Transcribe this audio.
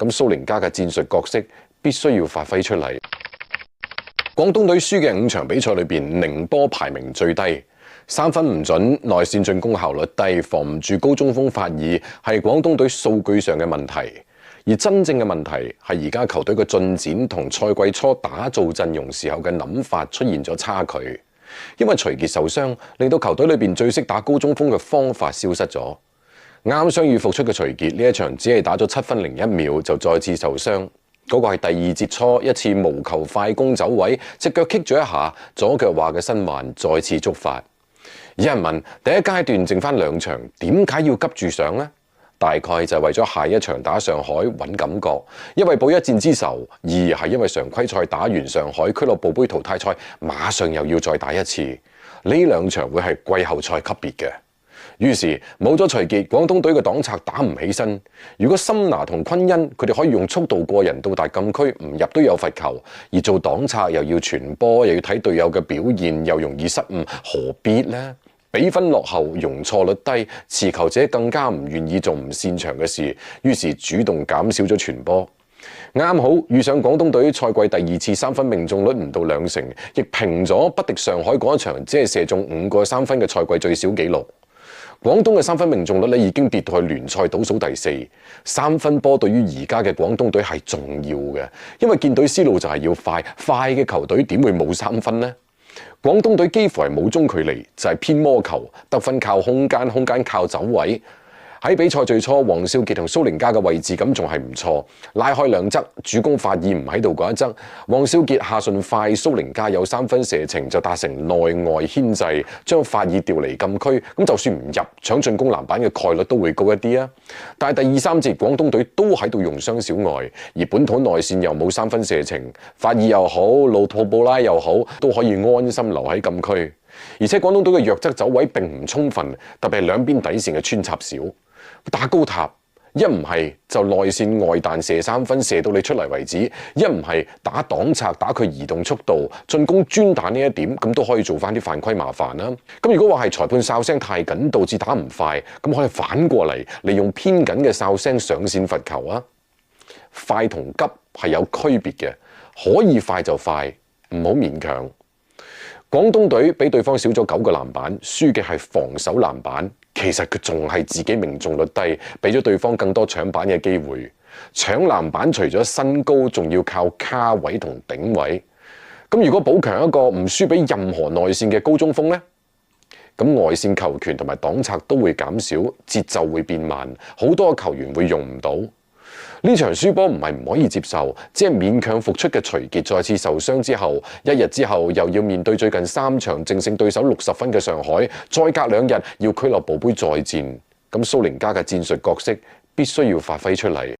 咁蘇寧加嘅戰術角色必須要發揮出嚟。廣東隊輸嘅5場比賽裏邊，寧波排名最低，3分唔準，內線進攻效率低，防唔住高中鋒法爾，係廣東隊數據上嘅問題。而真正嘅問題係而家球隊嘅進展同賽季初打造陣容時候嘅諗法出現咗差距。因為徐傑受傷，令到球隊裏邊最識打高中鋒嘅方法消失咗。啱傷愈復出嘅徐傑呢一場只係打咗7分01秒就再次受傷。嗰個係第2節初一次無球快攻走位，隻腳棘咗一下，左腳踝嘅新患再次觸發。有人問第一階段剩翻2場，點解要急住上呢？大概就係為咗下一場打上海揾感覺，一為報一戰之仇，二係因為常規賽打完上海俱樂部杯淘汰賽，馬上又要再打一次，呢2場會係季後賽級別嘅。於是冇咗徐傑，廣東隊嘅擋拆打唔起身。如果森拿同昆恩佢哋可以用速度過人到達禁區，唔入都有罰球，而做擋拆又要傳波，又要睇隊友嘅表現，又容易失誤，何必呢？比分落後，容錯率低，持球者更加唔願意做唔擅長嘅事，於是主動減少咗傳波。啱好遇上廣東隊賽季第2次3分命中率唔到2成，亦平咗不敵上海嗰一場只係射中5個3分嘅賽季最少紀錄。廣東嘅3分命中率咧已經跌到去聯賽倒數第4，3分波對於而家嘅廣東隊係重要嘅，因為建隊思路就係要快嘅球隊點會冇3分呢？廣東隊幾乎係冇中距離，就係偏魔球，得分靠空間靠走位。喺比賽最初，黃少傑同蘇寧加嘅位置感仲係唔錯，拉開兩側，主攻法爾唔喺度嗰一側，黃少傑下順快，蘇寧加有3分射程就達成內外牽制，將法爾調離禁區，咁就算唔入，搶進攻籃板嘅概率都會高一啲啊！但係第2、3節廣東隊都喺度用雙小外，而本土內線又冇3分射程，法爾又好，路圖布拉又好，都可以安心留喺禁區。而且廣東隊嘅弱側走位並唔充分，特別係兩邊底線嘅穿插少。打高塔，一唔係就內線外彈射3分，射到你出嚟為止；一唔係打擋拆，打佢移動速度，進攻專彈呢一點，咁都可以做翻啲犯規麻煩啦。咁如果話係裁判哨聲太緊，導致打唔快，咁可以反過嚟利用偏緊嘅哨聲上線罰球啊！快同急係有區別嘅，可以快就快，唔好勉強。廣東隊比對方少咗9個籃板，輸嘅係防守籃板。其實佢仲係自己命中率低，俾咗對方更多搶板嘅機會。搶籃板除咗身高，仲要靠卡位同頂位。咁如果補強一個唔輸俾任何內線嘅高中鋒呢？咁外線球權同埋擋拆都會減少，節奏會變慢，好多球員會用唔到。呢場輸波唔係唔可以接受，只係勉強復出嘅徐傑再次受傷之後，1日之後又要面對最近3場淨勝對手60分嘅上海，再隔2日要俱樂部杯再戰，咁蘇寧加嘅戰術角色必須要發揮出嚟。